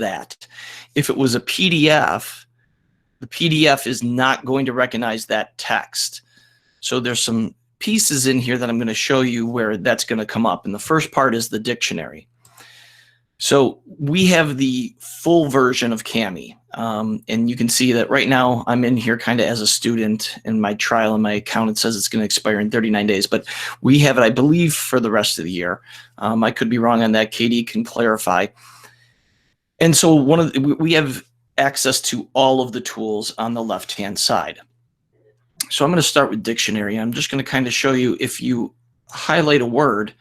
that. If it was a PDF, the PDF is not going to recognize that text. So there's some pieces in here that I'm going to show you where that's going to come up. And the first part is the dictionary. So we have the full version of Cami. And you can see that right now I'm in here kind of as a student, and my trial and my account, it says it's going to expire in 39 days, but we have it, I believe, for the rest of the year. I could be wrong on that. Katie can clarify. And so we have access to all of the tools on the left-hand side. So I'm going to start with dictionary. I'm just going to kind of show you, if you highlight a word,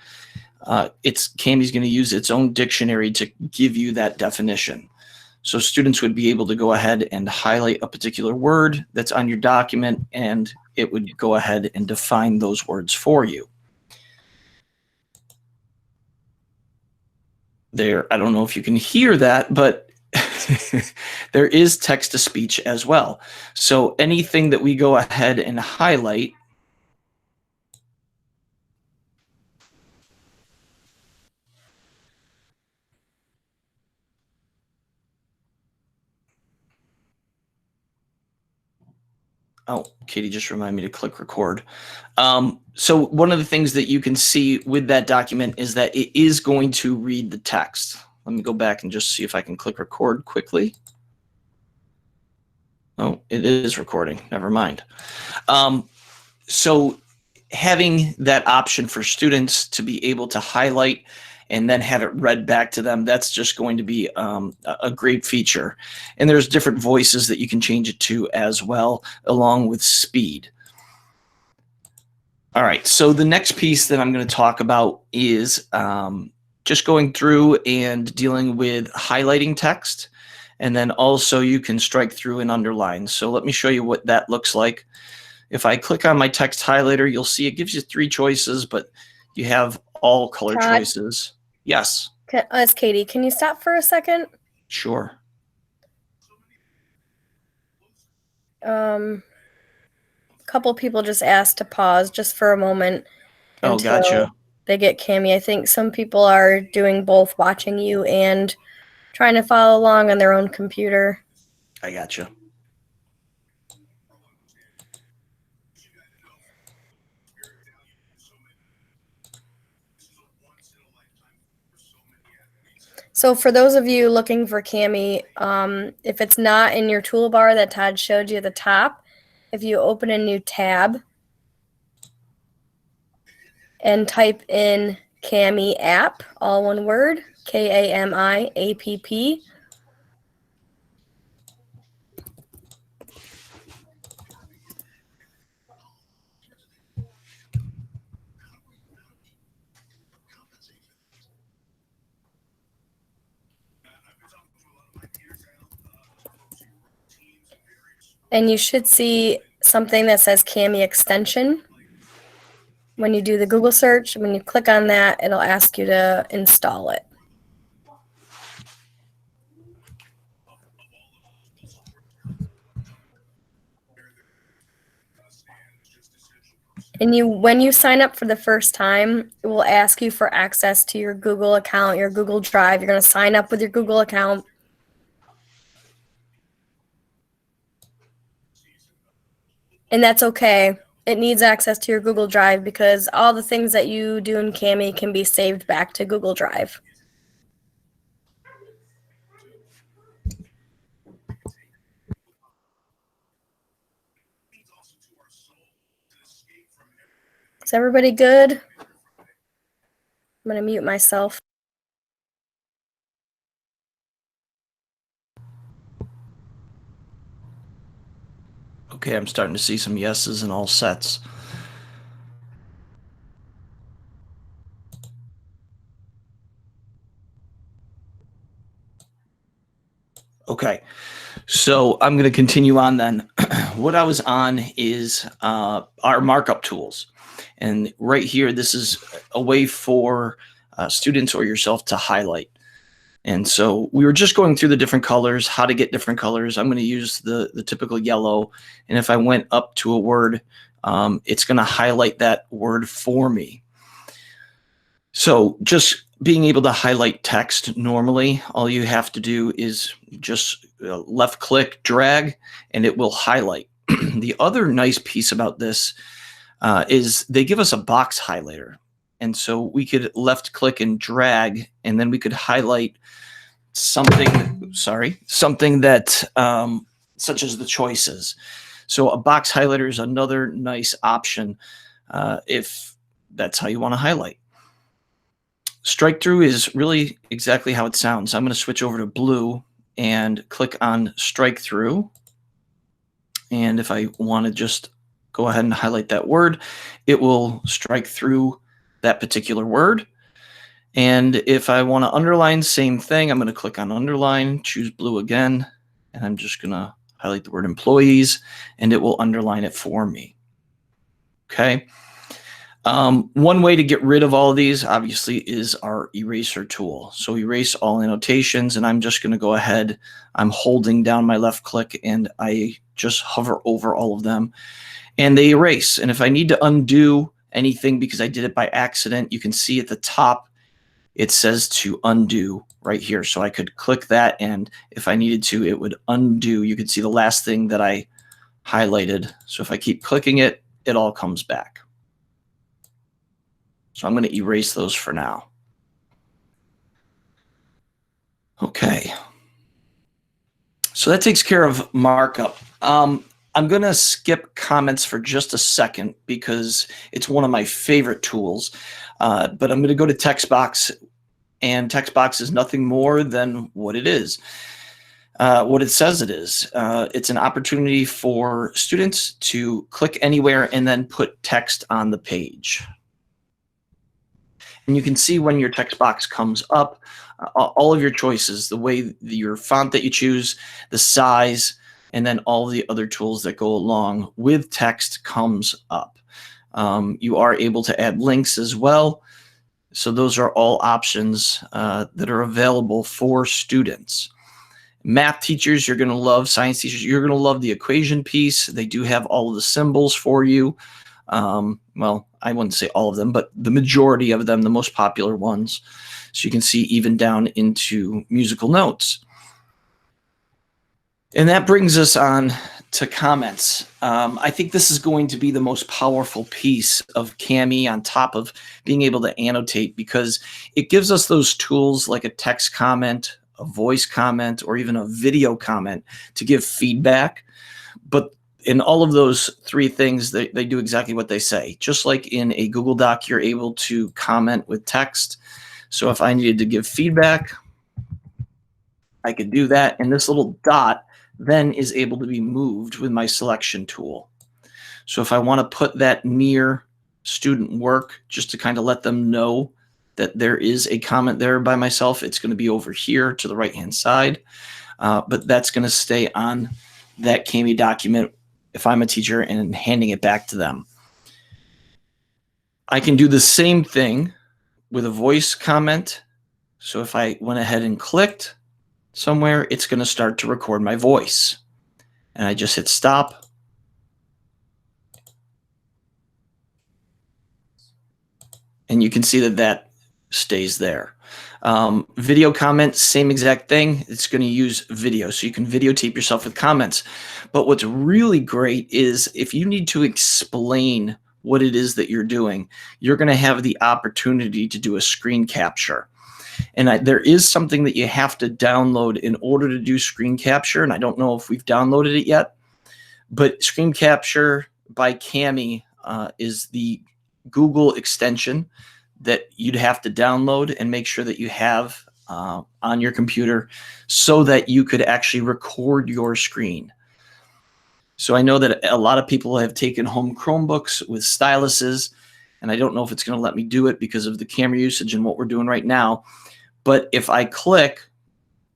Cami's going to use its own dictionary to give you that definition. So students would be able to go ahead and highlight a particular word that's on your document, and it would go ahead and define those words for you. There, I don't know if you can hear that, but there is text-to-speech as well. So anything that we go ahead and highlight, oh, Katie just reminded me to click record. So one of the things that you can see with that document is that it is going to read the text. Let me go back and just see if I can click record quickly. Oh, it is recording. Never mind. So having that option for students to be able to highlight and then have it read back to them, that's just going to be a great feature. And there's different voices that you can change it to as well, along with speed. All right, so the next piece that I'm going to talk about is just going through and dealing with highlighting text. And then also you can strike through and underline. So let me show you what that looks like. If I click on my text highlighter, you'll see it gives you 3 choices, but you have all color Todd, choices. Yes. It's Katie. Can you stop for a second? Sure. A couple people just asked to pause just for a moment. Oh, gotcha. They get Cami. I think some people are doing both, watching you and trying to follow along on their own computer. I gotcha. So for those of you looking for Cami, if it's not in your toolbar that Todd showed you at the top, if you open a new tab and type in Cami app, all one word, K-A-M-I-A-P-P. And you should see something that says Cami extension. When you do the Google search, when you click on that, it'll ask you to install it. And when you sign up for the first time, it will ask you for access to your Google account, your Google Drive. You're going to sign up with your Google account. And that's okay. It needs access to your Google Drive because all the things that you do in Cami can be saved back to Google Drive. Is everybody good? I'm going to mute myself. Okay, I'm starting to see some yeses and all sets. Okay, so I'm going to continue on then. What I was on is our markup tools. And right here, this is a way for students or yourself to highlight. And so we were just going through the different colors, how to get different colors. I'm going to use the typical yellow. And if I went up to a word, it's going to highlight that word for me. So just being able to highlight text normally, all you have to do is just left click, drag, and it will highlight. The other nice piece about this is they give us a box highlighter. And so we could left click and drag, and then we could highlight something, something that, such as the choices. So a box highlighter is another nice option if that's how you want to highlight. Strike through is really exactly how it sounds. I'm going to switch over to blue and click on strike through. And if I want to just go ahead and highlight that word, it will strike through that particular word. And if I want to underline, same thing. I'm going to click on underline, choose blue again, and I'm just going to highlight the word employees, and it will underline it for me. Okay. One way to get rid of all of these, obviously, is our eraser tool. So erase all annotations, and I'm just going to go ahead. I'm holding down my left click, and I just hover over all of them, and they erase. And if I need to undo anything because I did it by accident, you can see at the top, it says to undo right here. So I could click that, and if I needed to, it would undo. You can see the last thing that I highlighted. So if I keep clicking it, it all comes back. So I'm going to erase those for now. Okay. So that takes care of markup. I'm going to skip comments for just a second because it's one of my favorite tools. But I'm going to go to text box, and text box is nothing more than what it is. What it says it is. It's an opportunity for students to click anywhere and then put text on the page. And you can see when your text box comes up, all of your choices, the way your font that you choose, the size, and then all the other tools that go along with text comes up. You are able to add links as well. So those are all options that are available for students. Math teachers, you're going to love. Science teachers, you're going to love the equation piece. They do have all of the symbols for you. Well, I wouldn't say all of them, but the majority of them, the most popular ones. So you can see even down into musical notes. And that brings us on to comments. I think this is going to be the most powerful piece of Kami on top of being able to annotate, because it gives us those tools like a text comment, a voice comment, or even a video comment to give feedback. But in all of those three things, they do exactly what they say. Just like in a Google Doc, you're able to comment with text. So if I needed to give feedback, I could do that. And this little dot then is able to be moved with my selection tool. So if I want to put that near student work, just to kind of let them know that there is a comment there by myself, it's going to be over here to the right-hand side. But that's going to stay on that Kami document if I'm a teacher and handing it back to them. I can do the same thing with a voice comment. So if I went ahead and clicked somewhere, it's going to start to record my voice. And I just hit stop. And you can see that that stays there. Video comment, same exact thing. It's going to use video. So you can videotape yourself with comments. But what's really great is if you need to explain what it is that you're doing, you're going to have the opportunity to do a screen capture. And there is something that you have to download in order to do screen capture. And I don't know if we've downloaded it yet, but screen capture by Kami is the Google extension that you'd have to download and make sure that you have on your computer so that you could actually record your screen. So I know that a lot of people have taken home Chromebooks with styluses, and I don't know if it's going to let me do it because of the camera usage and what we're doing right now. But if I click,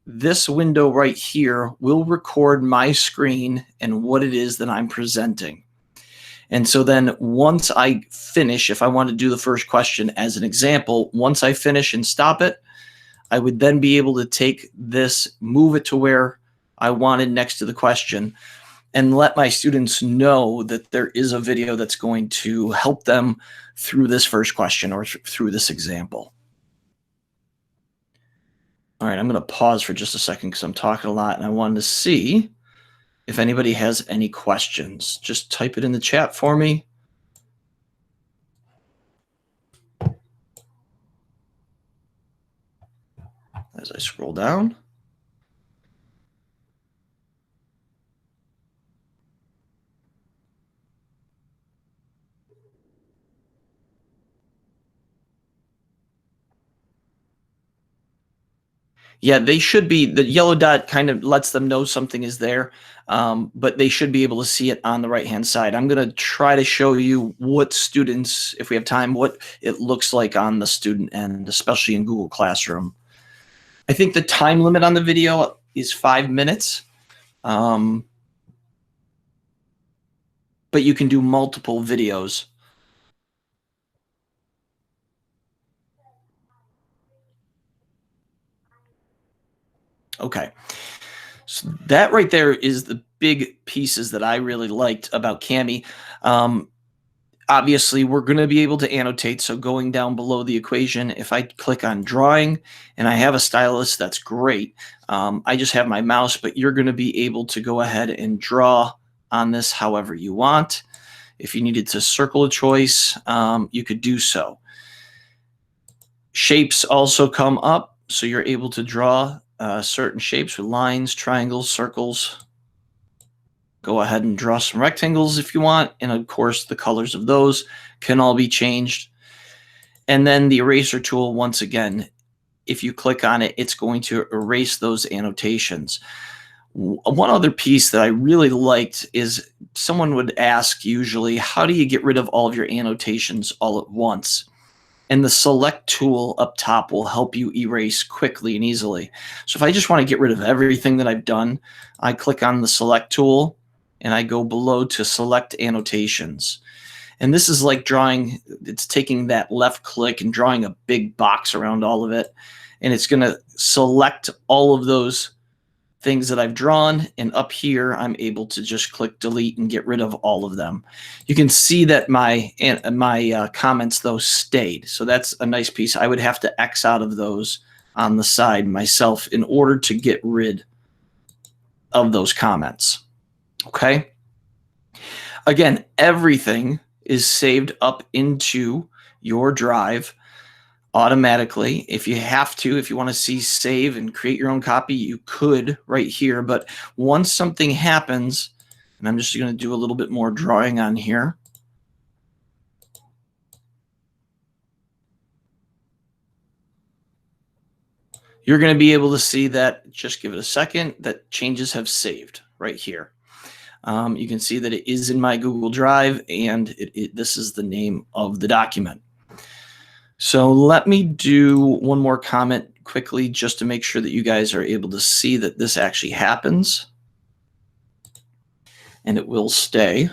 this window right here will record my screen and what it is that I'm presenting. And so then once I finish, if I want to do the first question as an example, once I finish and stop it, I would then be able to take this, move it to where I wanted next to the question, and let my students know that there is a video that's going to help them through this first question or through this example. All right, I'm going to pause for just a second because I'm talking a lot and I wanted to see if anybody has any questions. Just type it in the chat for me. As I scroll down. Yeah, they should be. The yellow dot kind of lets them know something is there, but they should be able to see it on the right-hand side. I'm going to try to show you what students, if we have time, what it looks like on the student end, especially in Google Classroom. I think the time limit on the video is 5 minutes, but you can do multiple videos. Okay, so that right there is the big pieces that I really liked about Kami. Obviously, we're going to be able to annotate. So going down below the equation, if I click on drawing and I have a stylus, that's great. I just have my mouse, but you're going to be able to go ahead and draw on this however you want. If you needed to circle a choice, you could do so. Shapes also come up, so you're able to draw certain shapes with lines, triangles, circles. Go ahead and draw some rectangles if you want. And of course, the colors of those can all be changed. And then the eraser tool, once again, if you click on it, it's going to erase those annotations. One other piece that I really liked is someone would ask usually, how do you get rid of all of your annotations all at once? And the select tool up top will help you erase quickly and easily. So if I just want to get rid of everything that I've done, I click on the select tool and I go below to select annotations. And this is like drawing, it's taking that left click and drawing a big box around all of it. And it's going to select all of those things that I've drawn. And up here, I'm able to just click delete and get rid of all of them. You can see that my comments, though, stayed. So that's a nice piece. I would have to X out of those on the side myself in order to get rid of those comments. Okay. Again, everything is saved up into your drive automatically. If you have to, if you want to see save and create your own copy, you could right here. But once something happens, and I'm just going to do a little bit more drawing on here. You're going to be able to see that, just give it a second, that changes have saved right here. You can see that it is in my Google Drive, and this is the name of the document. So let me do one more comment quickly just to make sure that you guys are able to see that this actually happens. And it will stay.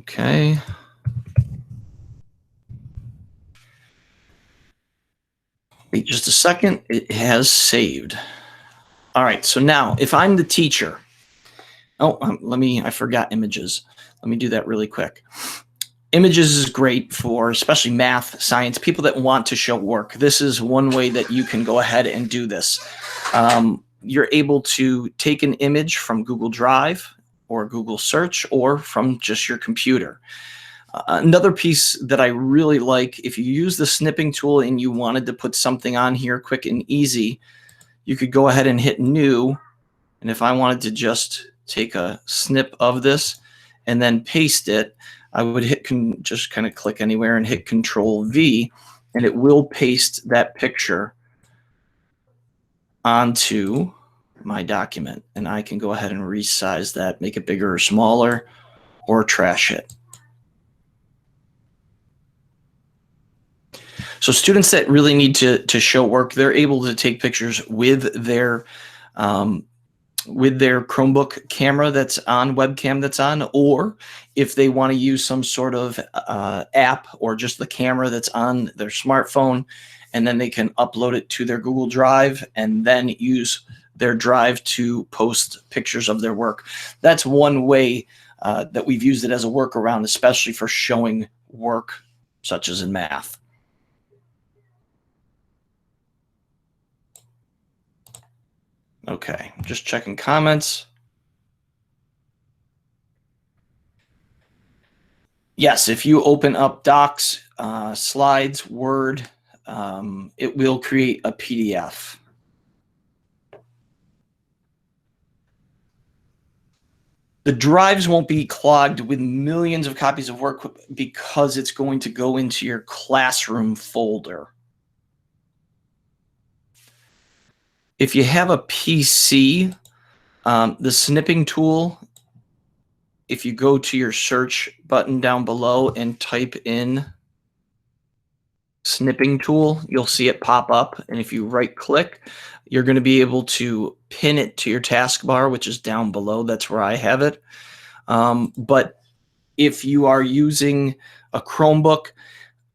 Okay. Wait just a second. It has saved. All right. So now if I'm the teacher, I forgot images. Let me do that really quick. Images is great for especially math, science, people that want to show work. This is one way that you can go ahead and do this. You're able to take an image from Google Drive or Google Search or from just your computer. Another piece that I really like, if you use the snipping tool and you wanted to put something on here quick and easy, you could go ahead and hit new. And if I wanted to just take a snip of this and then paste it, I would just kind of click anywhere and hit Control V, and it will paste that picture onto my document. And I can go ahead and resize that, make it bigger or smaller, or trash it. So students that really need to show work, they're able to take pictures with their Chromebook camera that's on, webcam that's on, or if they want to use some sort of app or just the camera that's on their smartphone, and then they can upload it to their Google Drive and then use their drive to post pictures of their work. That's one way that we've used it as a workaround, especially for showing work such as in math. Okay, just checking comments. Yes, if you open up Docs, Slides, Word, it will create a PDF. The drives won't be clogged with millions of copies of work because it's going to go into your classroom folder. If you have a PC, the snipping tool, if you go to your search button down below and type in snipping tool, you'll see it pop up. And if you right click, you're going to be able to pin it to your taskbar, which is down below. That's where I have it. But if you are using a Chromebook,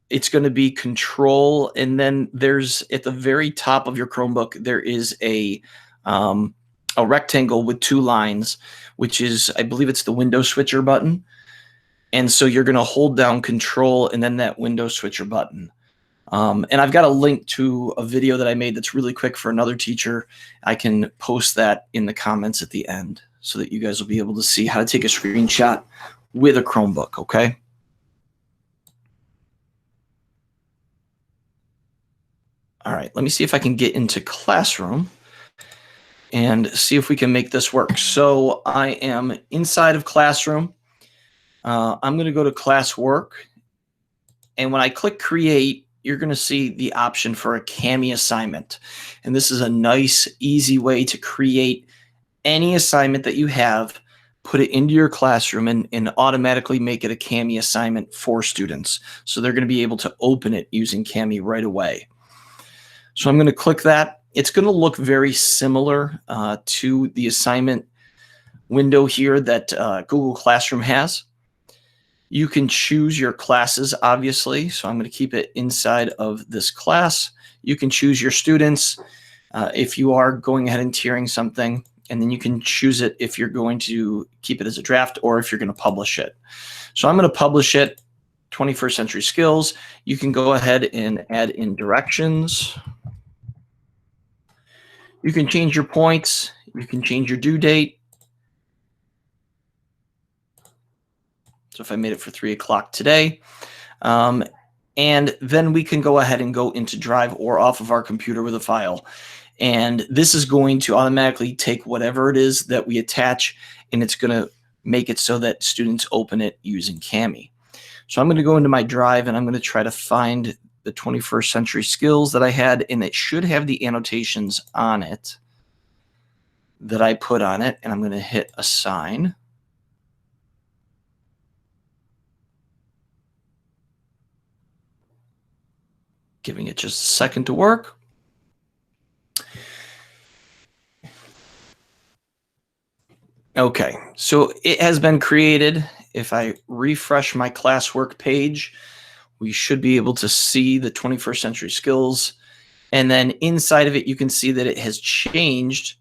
it's going to be Control, and then there's at the very top of your Chromebook there is a rectangle with 2 lines, which is, I believe it's the window switcher button. And so you're going to hold down Control and then that window switcher button. And I've got a link to a video that I made that's really quick for another teacher. I can post that in the comments at the end so that you guys will be able to see how to take a screenshot with a Chromebook, okay? All right, let me see if I can get into Classroom and see if we can make this work. So I am inside of Classroom. I'm going to go to Classwork. And when I click Create, you're going to see the option for a Kami assignment. And this is a nice, easy way to create any assignment that you have, put it into your classroom, and automatically make it a Kami assignment for students. So they're going to be able to open it using Kami right away. So I'm going to click that. It's going to look very similar to the assignment window here that Google Classroom has. You can choose your classes, obviously. So I'm going to keep it inside of this class. You can choose your students if you are going ahead and tiering something, and then you can choose it if you're going to keep it as a draft or if you're going to publish it. So I'm going to publish it, 21st Century Skills. You can go ahead and add in directions. You can change your points. You can change your due date. So if I made it for 3 o'clock today, and then we can go ahead and go into Drive or off of our computer with a file. And this is going to automatically take whatever it is that we attach, and it's going to make it so that students open it using Kami. So I'm going to go into my Drive, and I'm going to try to find the 21st Century Skills that I had, and it should have the annotations on it that I put on it. And I'm going to hit Assign. Giving it just a second to work. Okay, so it has been created. If I refresh my classwork page, we should be able to see the 21st Century Skills. And then inside of it, you can see that it has changed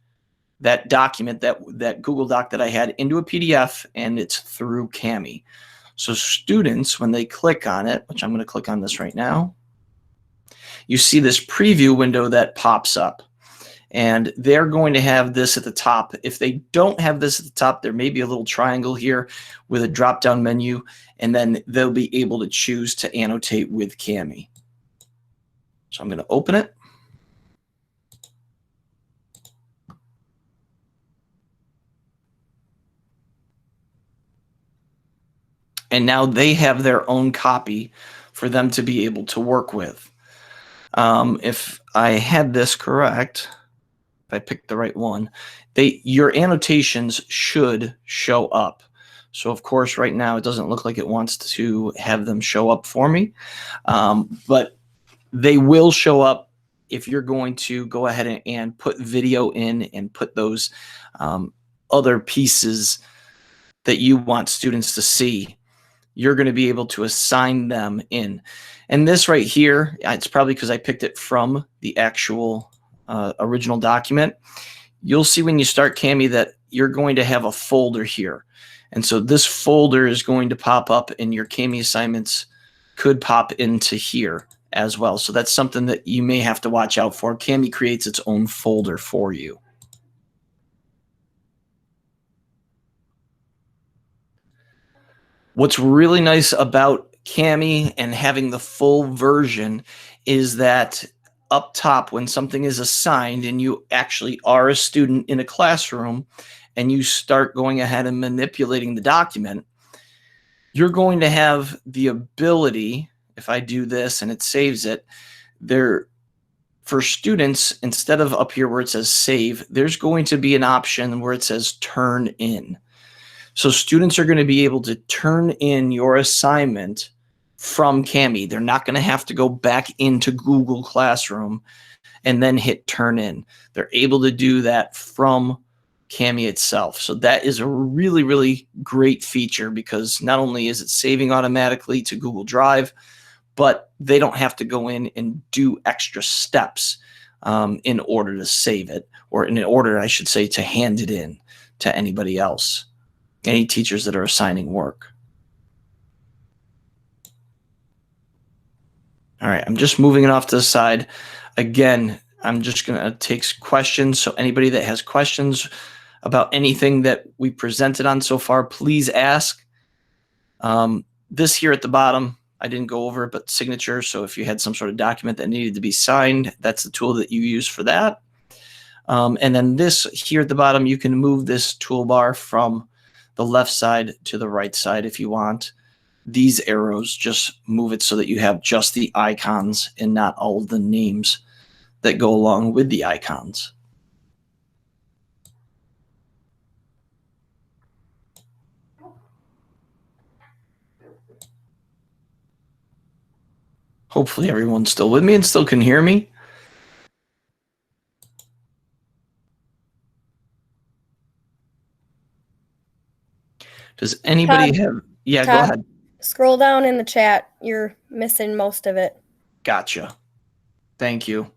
that document, that Google Doc that I had, into a PDF, and it's through Kami. So students, when they click on it, which I'm going to click on this right now, you see this preview window that pops up. And they're going to have this at the top. If they don't have this at the top, there may be a little triangle here with a drop-down menu, and then they'll be able to choose to annotate with Kami. So I'm going to open it. And now they have their own copy for them to be able to work with. If I had this correct, if I picked the right one, your annotations should show up. So of course, right now it doesn't look like it wants to have them show up for me, but they will show up if you're going to go ahead and put video in and put those other pieces that you want students to see. You're going to be able to assign them in. And this right here, it's probably because I picked it from the actual original document. you'll see when you start Cami that you're going to have a folder here. And so this folder is going to pop up, and your Cami assignments could pop into here as well. So that's something that you may have to watch out for. Cami creates its own folder for you. What's really nice about Cami and having the full version is that up top, when something is assigned and you actually are a student in a classroom and you start going ahead and manipulating the document, you're going to have the ability, if I do this and it saves it, there for students, instead of up here where it says save, there's going to be an option where it says turn in. So students are going to be able to turn in your assignment from Cami. They're not going to have to go back into Google Classroom and then hit turn in. They're able to do that from Cami itself. So that is a really, really great feature, because not only is it saving automatically to Google Drive, but they don't have to go in and do extra steps in order to save it, or in order, I should say, to hand it in to anybody else, any teachers that are assigning work. All right, I'm just moving it off to the side. Again, I'm just going to take questions. So anybody that has questions about anything that we presented on so far, please ask. This here at the bottom, I didn't go over it, but signature. So if you had some sort of document that needed to be signed, that's the tool that you use for that. And then this here at the bottom, you can move this toolbar from the left side to the right side if you want. These arrows just move it so that you have just the icons and not all of the names that go along with the icons. Hopefully everyone's still with me and still can hear me. Does anybody Todd, have? Yeah, Todd, go ahead. Scroll down in the chat. You're missing most of it. Gotcha. Thank you.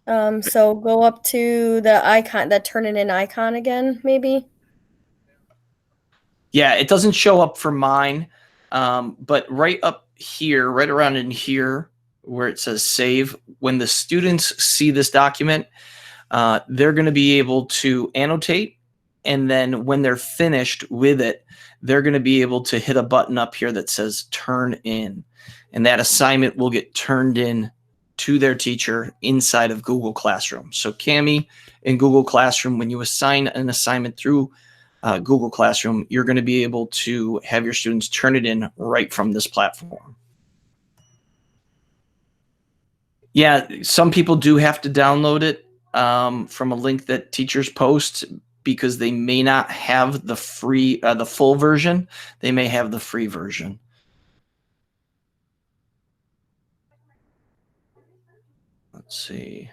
So go up to the icon, that turn it in icon again, maybe. Yeah, it doesn't show up for mine, but right up here, right around in here, where it says save, when the students see this document, they're going to be able to annotate. And then when they're finished with it, they're going to be able to hit a button up here that says turn in. And that assignment will get turned in to their teacher inside of Google Classroom. So Cami in Google Classroom, when you assign an assignment through Google Classroom, you're going to be able to have your students turn it in right from this platform. Yeah, some people do have to download it from a link that teachers post, because they may not have the free, the full version. They may have the free version. Let's see.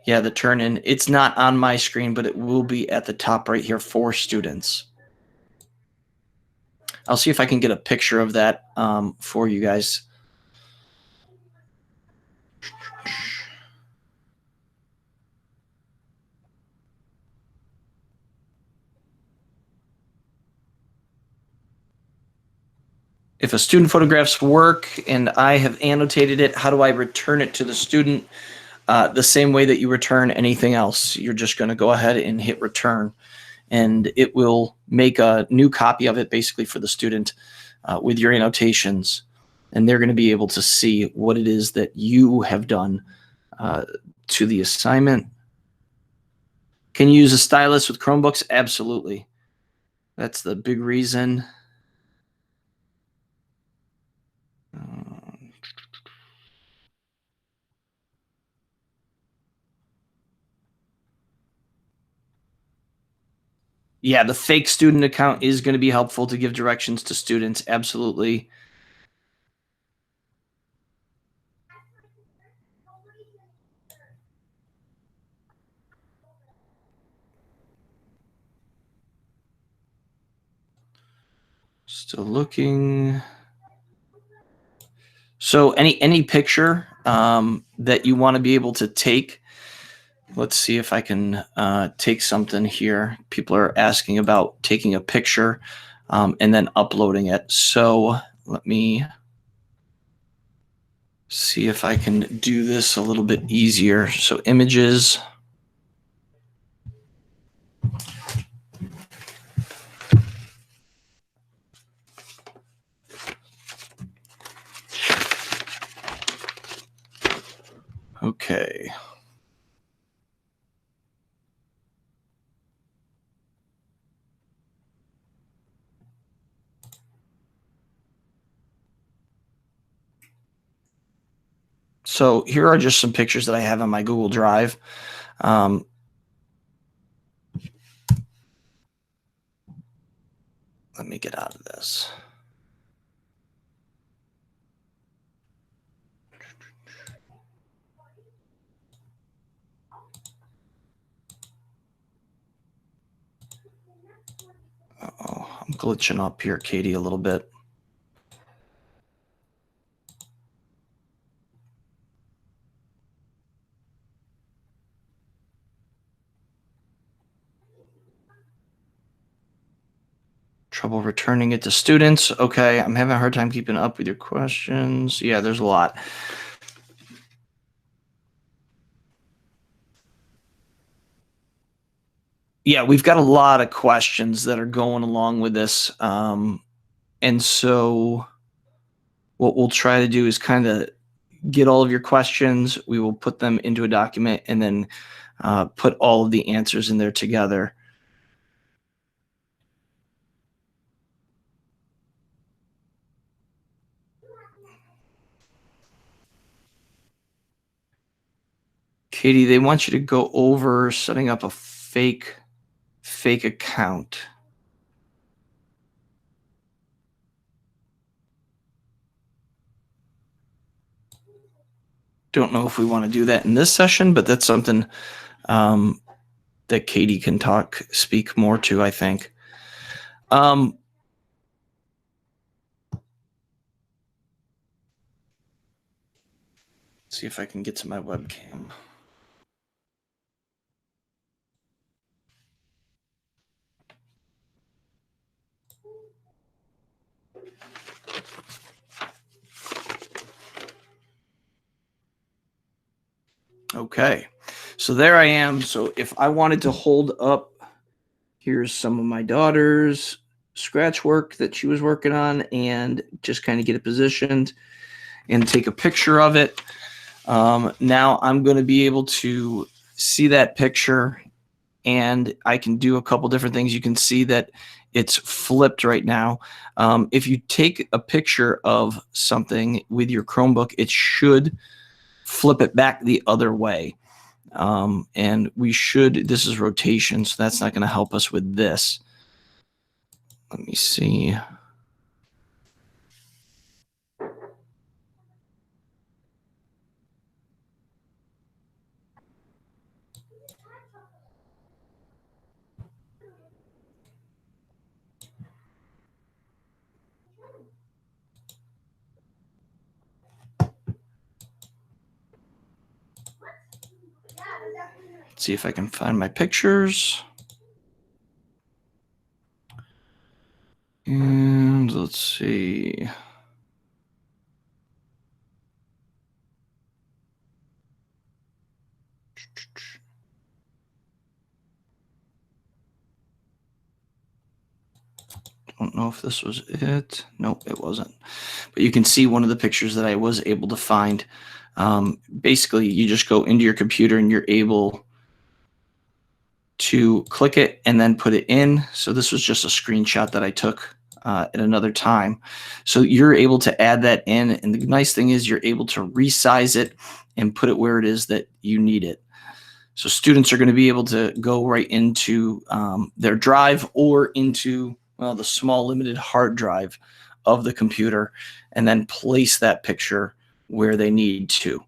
Yeah, the turn in, it's not on my screen, but it will be at the top right here for students. I'll see if I can get a picture of that for you guys. If a student photographs work and I have annotated it, how do I return it to the student? The same way that you return anything else. You're just going to go ahead and hit return, and it will make a new copy of it basically for the student with your annotations, and they're going to be able to see what it is that you have done to the assignment. Can you use a stylus with Chromebooks? Absolutely. That's the big reason. Yeah, the fake student account is going to be helpful to give directions to students. Absolutely. Still looking. So any picture that you want to be able to take let's see if I can take something here. People are asking about taking a picture and then uploading it. So let me see if I can do this a little bit easier. So images. Okay. So here are just some pictures that I have on my Google Drive. Let me get out of this. Uh-oh, I'm glitching up here, Katie, a little bit. Trouble returning it to students. Okay, I'm having a hard time keeping up with your questions. Yeah, there's a lot. Yeah, we've got a lot of questions that are going along with this. And so what we'll try to do is kind of get all of your questions. We will put them into a document and then put all of the answers in there together. Katie, they want you to go over setting up a fake account. Don't know if we want to do that in this session, but that's something that Katie can speak more to, I think. Let's see if I can get to my webcam. Okay, so there I am. So if I wanted to hold up, here's some of my daughter's scratch work that she was working on and just kind of get it positioned and take a picture of it. Now I'm going to be able to see that picture and I can do a couple different things. You can see that it's flipped right now. If you take a picture of something with your Chromebook, it should flip it back the other way. And this is rotation, so that's not going to help us with this. Let me see. See if I can find my pictures. And let's see. Don't know if this was it. Nope, it wasn't. But you can see one of the pictures that I was able to find. Basically, you just go into your computer and you're able to click it and then put it in. So this was just a screenshot that I took at another time. So you're able to add that in. And the nice thing is you're able to resize it and put it where it is that you need it. So students are going to be able to go right into their drive or into the small limited hard drive of the computer and then place that picture where they need to.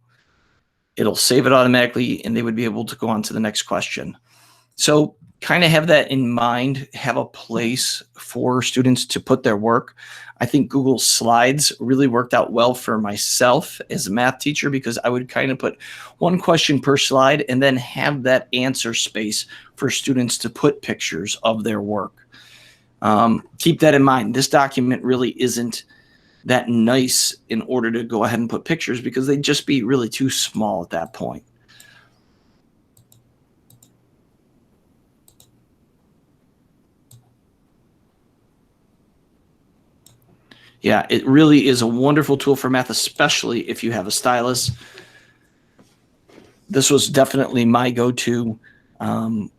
It'll save it automatically and they would be able to go on to the next question. So kind of have that in mind, have a place for students to put their work. I think Google Slides really worked out well for myself as a math teacher, because I would kind of put one question per slide and then have that answer space for students to put pictures of their work. Keep that in mind. This document really isn't that nice in order to go ahead and put pictures, because they'd just be really too small at that point. Yeah, it really is a wonderful tool for math, especially if you have a stylus. This was definitely my go-to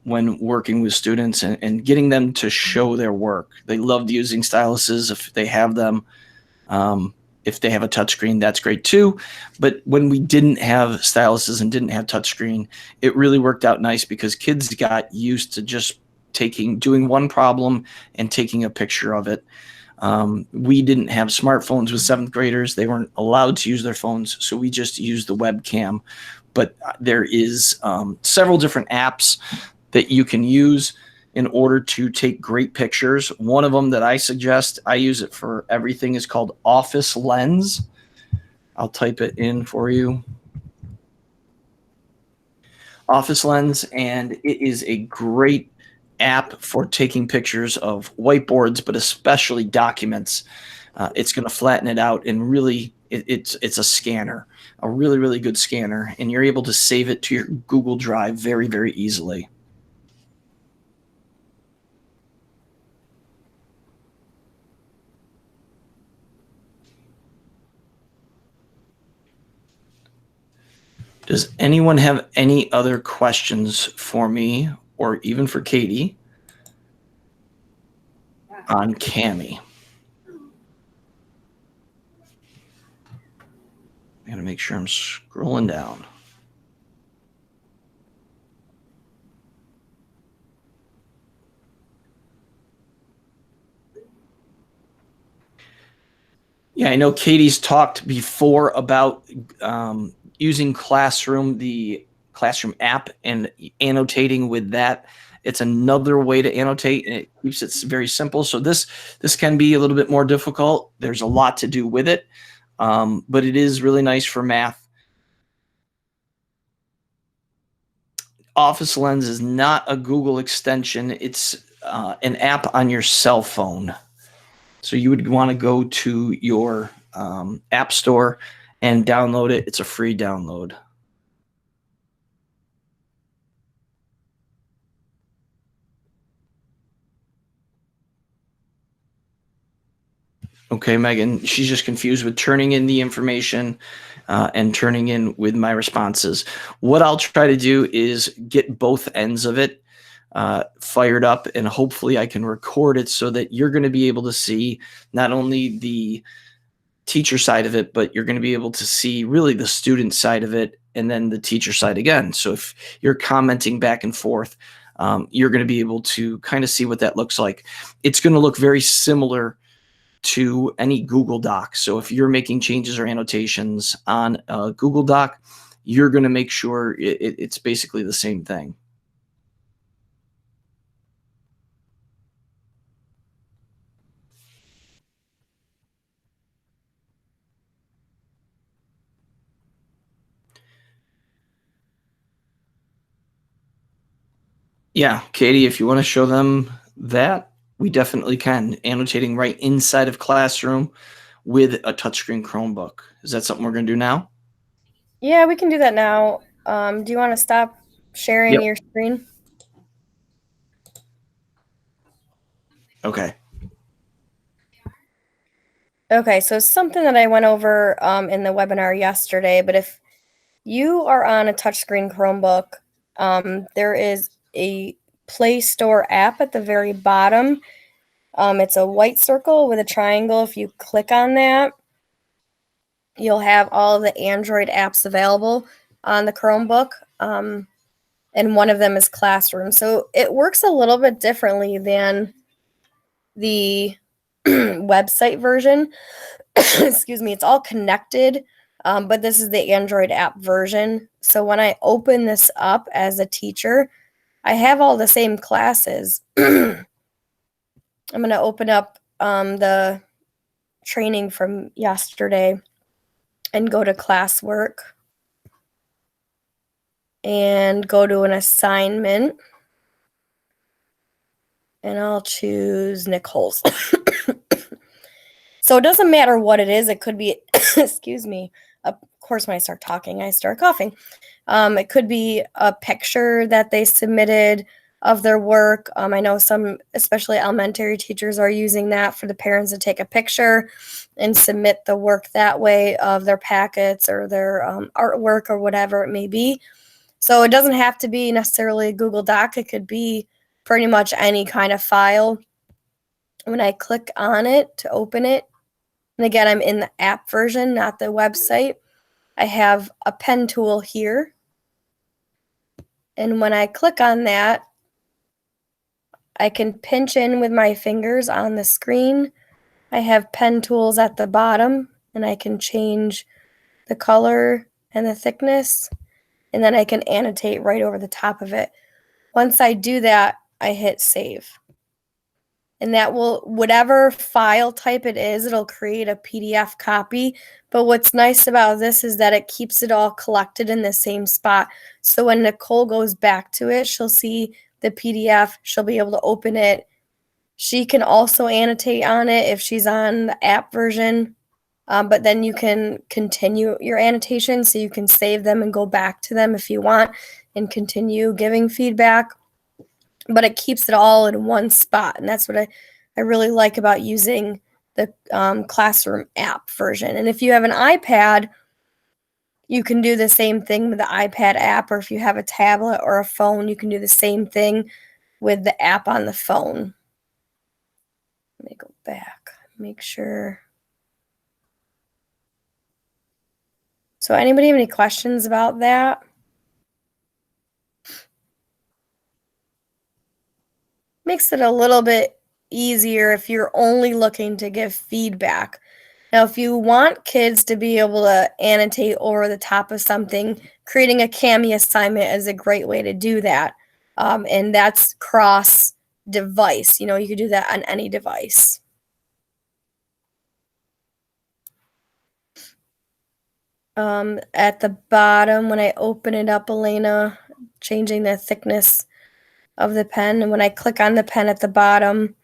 when working with students and getting them to show their work. They loved using styluses if they have them. If they have a touchscreen, that's great too. But when we didn't have styluses and didn't have touchscreen, it really worked out nice, because kids got used to just doing one problem and taking a picture of it. We didn't have smartphones with 7th graders. They weren't allowed to use their phones, so we just used the webcam. But there is several different apps that you can use in order to take great pictures. One of them that I suggest, I use it for everything, is called Office Lens. I'll type it in for you. Office Lens, and it is a great app for taking pictures of whiteboards, but especially documents. It's going to flatten it out, and really it's a scanner, a really, really good scanner, and you're able to save it to your Google Drive very, very easily. Does anyone have any other questions for me, or even for Katie, on Cami? I gotta make sure I'm scrolling down. Yeah, I know Katie's talked before about using the Classroom app, and annotating with that. It's another way to annotate, and it keeps it very simple. So this can be a little bit more difficult. There's a lot to do with it, but it is really nice for math. Office Lens is not a Google extension. It's an app on your cell phone. So you would want to go to your app store and download it. It's a free download. Okay, Megan, she's just confused with turning in the information and turning in with my responses. What I'll try to do is get both ends of it fired up, and hopefully I can record it so that you're going to be able to see not only the teacher side of it, but you're going to be able to see really the student side of it, and then the teacher side again. So if you're commenting back and forth, you're going to be able to kind of see what that looks like. It's going to look very similar to any Google Doc. So if you're making changes or annotations on a Google Doc, you're going to make sure it's basically the same thing. Yeah, Katie, if you want to show them that, we definitely can. Annotating right inside of Classroom with a touchscreen Chromebook. Is that something we're going to do now? Yeah, we can do that now. Do you want to stop sharing Yep. your screen? Okay. Okay, so something that I went over in the webinar yesterday, but if you are on a touchscreen Chromebook, there is a Play Store app at the very bottom. It's a white circle with a triangle. If you click on that, you'll have all of the Android apps available on the Chromebook, and one of them is Classroom. So it works a little bit differently than the website version. Excuse me, it's all connected, but this is the Android app version. So when I open this up as a teacher, I have all the same classes. I'm going to open up the training from yesterday and go to classwork and go to an assignment. And I'll choose Nicole's. So it doesn't matter what it is. It could be, excuse me, of course, when I start talking, I start coughing. It could be a picture that they submitted of their work. I know some, especially elementary teachers, are using that for the parents to take a picture and submit the work that way of their packets or their artwork or whatever it may be. So it doesn't have to be necessarily a Google Doc. It could be pretty much any kind of file. When I click on it to open it, and again, I'm in the app version, not the website, I have a pen tool here. And when I click on that, I can pinch in with my fingers on the screen. I have pen tools at the bottom, and I can change the color and the thickness, and then I can annotate right over the top of it. Once I do that, I hit save. And that will, whatever file type it is, it'll create a PDF copy. But what's nice about this is that it keeps it all collected in the same spot. So when Nicole goes back to it, she'll see the PDF. She'll be able to open it. She can also annotate on it if she's on the app version. But then you can continue your annotations, so you can save them and go back to them if you want and continue giving feedback. But it keeps it all in one spot, and that's what I really like about using the classroom app version. And if you have an iPad, you can do the same thing with the iPad app, or if you have a tablet or a phone, you can do the same thing with the app on the phone. Let me go back, make sure. So anybody have any questions about that? Makes it a little bit easier if you're only looking to give feedback. Now, if you want kids to be able to annotate over the top of something, creating a Cami assignment is a great way to do that. And that's cross device. You could do that on any device. At the bottom, when I open it up, Elena, changing the thickness of the pen, and when I click on the pen at the bottom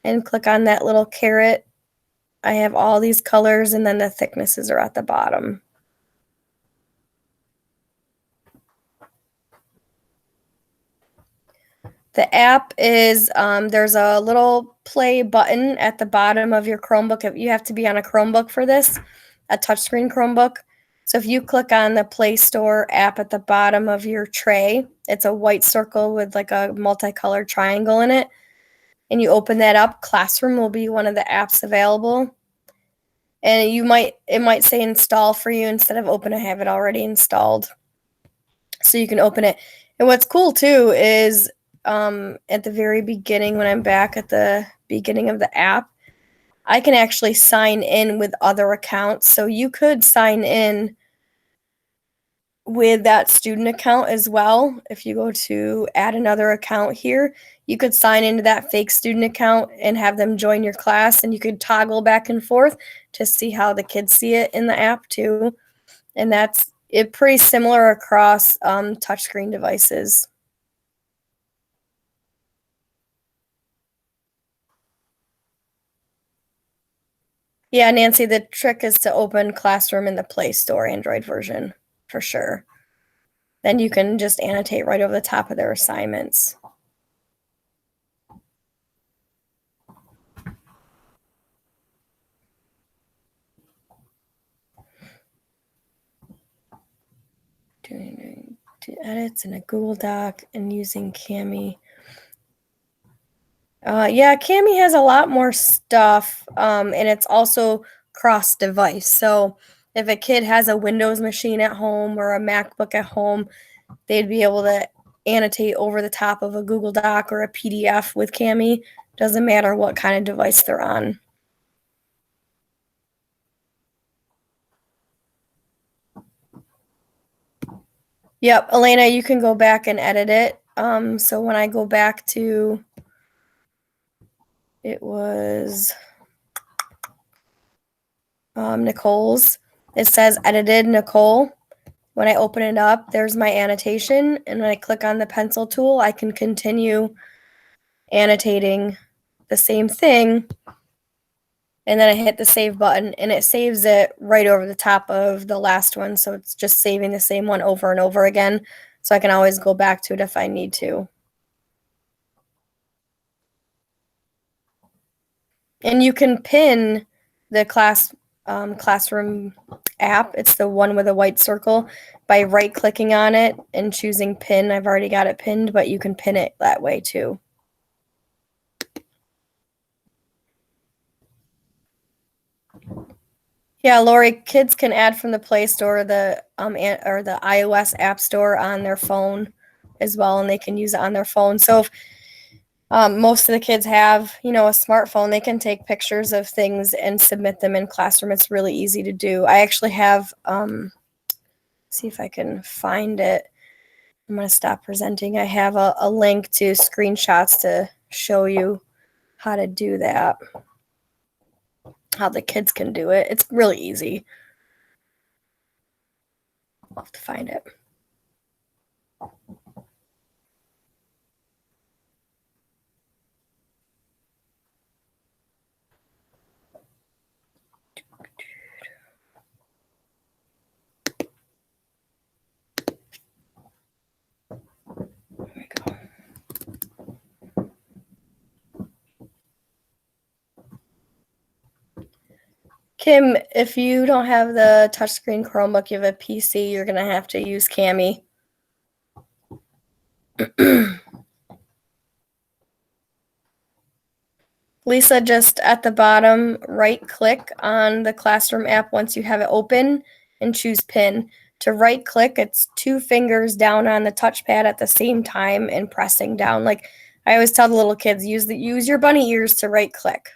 and click on that little caret, I have all these colors, and then the thicknesses are at the bottom. The app is, there's a little play button at the bottom of your Chromebook. You have to be on a Chromebook for this, a touchscreen Chromebook. So if you click on the Play Store app at the bottom of your tray, it's a white circle with like a multicolored triangle in it, and you open that up, Classroom will be one of the apps available. And it might say install for you instead of open. I have it already installed, so you can open it. And what's cool too is at the very beginning, when I'm back at the beginning of the app, I can actually sign in with other accounts. So you could sign in with that student account as well. If you go to add another account here, you could sign into that fake student account and have them join your class, and you could toggle back and forth to see how the kids see it in the app too. And that's it, pretty similar across touchscreen devices. Yeah, Nancy, the trick is to open Classroom in the Play Store Android version for sure. Then you can just annotate right over the top of their assignments. Doing edits in a Google Doc and using Cami. Yeah, Cami has a lot more stuff, and it's also cross-device. So if a kid has a Windows machine at home or a MacBook at home, they'd be able to annotate over the top of a Google Doc or a PDF with Cami. Doesn't matter what kind of device they're on. Yep, Elena, you can go back and edit it So when I go back to, it was Nicole's, it says edited Nicole. When I open it up, there's my annotation, and when I click on the pencil tool, I can continue annotating the same thing, and then I hit the save button, and it saves it right over the top of the last one, so it's just saving the same one over and over again, so I can always go back to it if I need to. And you can pin the classroom app. It's the one with a white circle, by right-clicking on it and choosing pin. I've already got it pinned, but you can pin it that way too. Yeah, Lori, kids can add from the Play Store or the iOS App Store on their phone as well, and they can use it on their phone. So if most of the kids have, a smartphone, they can take pictures of things and submit them in Classroom. It's really easy to do. I actually have, see if I can find it. I'm going to stop presenting. I have a link to screenshots to show you how to do that, how the kids can do it. It's really easy. I'll have to find it. There we go. Kim, if you don't have the touchscreen Chromebook, you have a PC, you're going to have to use Cami. Lisa, just at the bottom, right-click on the Classroom app once you have it open and choose Pin. To right-click, it's 2 fingers down on the touchpad at the same time and pressing down. Like I always tell the little kids, use your bunny ears to right-click.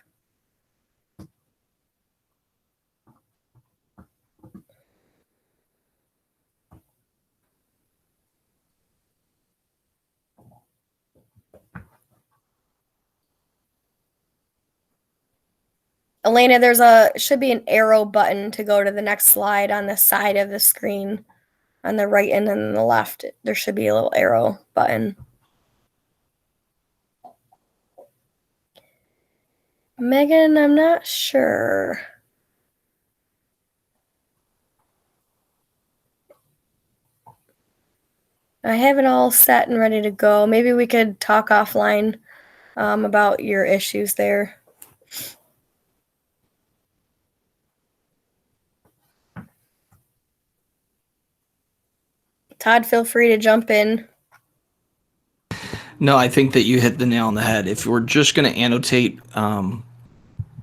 Elena, should be an arrow button to go to the next slide on the side of the screen. On the right and then the left, there should be a little arrow button. Megan, I'm not sure. I have it all set and ready to go. Maybe we could talk offline about your issues there. Todd, feel free to jump in. No, I think that you hit the nail on the head. If we're just going to annotate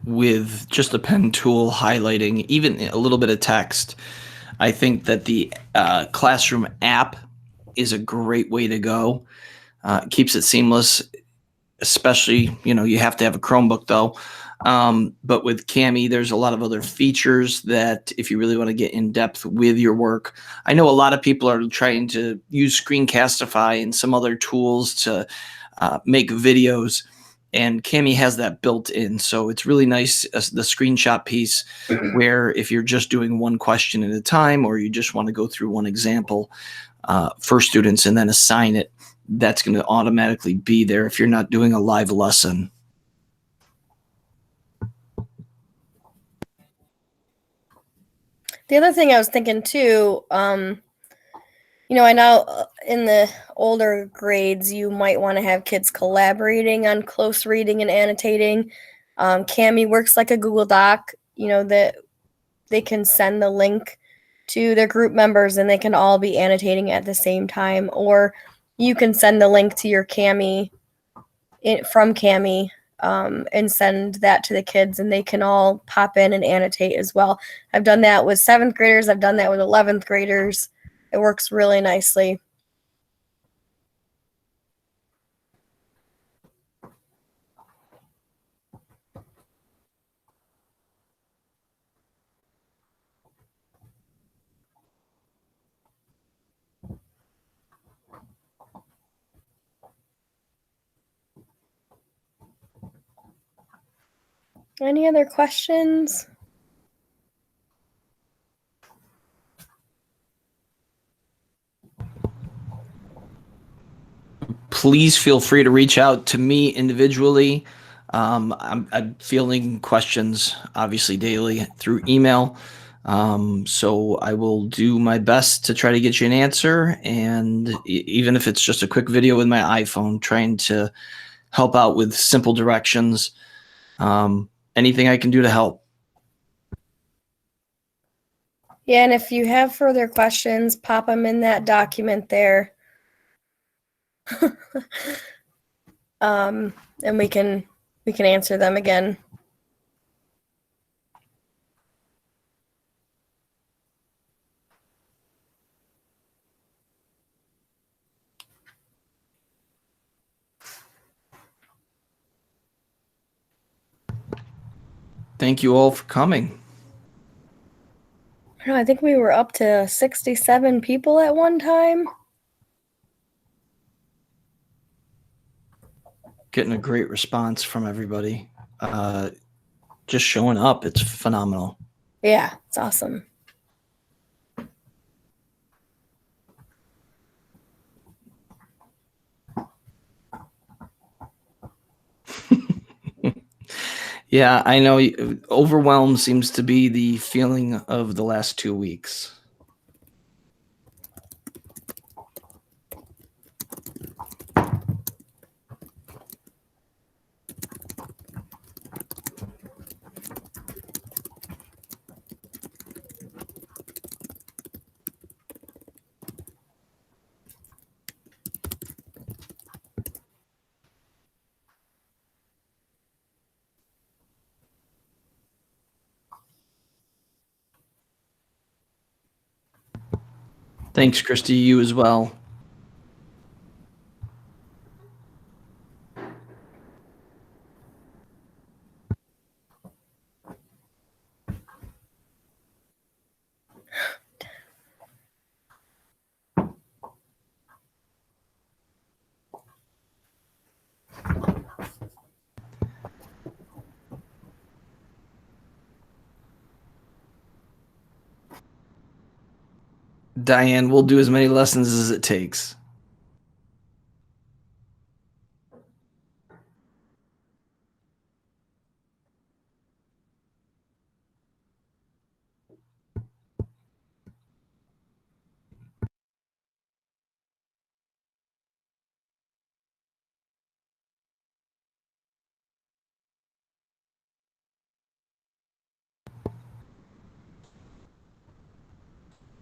with just a pen tool, highlighting, even a little bit of text, I think that the Classroom app is a great way to go. It keeps it seamless, especially, you have to have a Chromebook though. But with Cami, there's a lot of other features that if you really want to get in depth with your work, I know a lot of people are trying to use Screencastify and some other tools to make videos, and Cami has that built in. So it's really nice, the screenshot piece, where if you're just doing one question at a time, or you just want to go through one example for students and then assign it, that's going to automatically be there if you're not doing a live lesson. The other thing I was thinking too, I know in the older grades, you might want to have kids collaborating on close reading and annotating. Cami works like a Google Doc, that they can send the link to their group members and they can all be annotating at the same time. Or you can send the link to your Cami from Cami and send that to the kids, and they can all pop in and annotate as well. I've done that with 7th graders. I've done that with 11th graders. It works really nicely. Any other questions? Please feel free to reach out to me individually. I'm fielding questions obviously daily through email. So I will do my best to try to get you an answer. And even if it's just a quick video with my iPhone, trying to help out with simple directions, anything I can do to help. Yeah, and if you have further questions, pop them in that document there. And we can answer them again. Thank you all for coming. I think we were up to 67 people at one time. Getting a great response from everybody. Just showing up. It's phenomenal. Yeah, it's awesome. Yeah, I know. Overwhelm seems to be the feeling of the last 2 weeks. Thanks, Christy. You as well. Diane, we'll do as many lessons as it takes.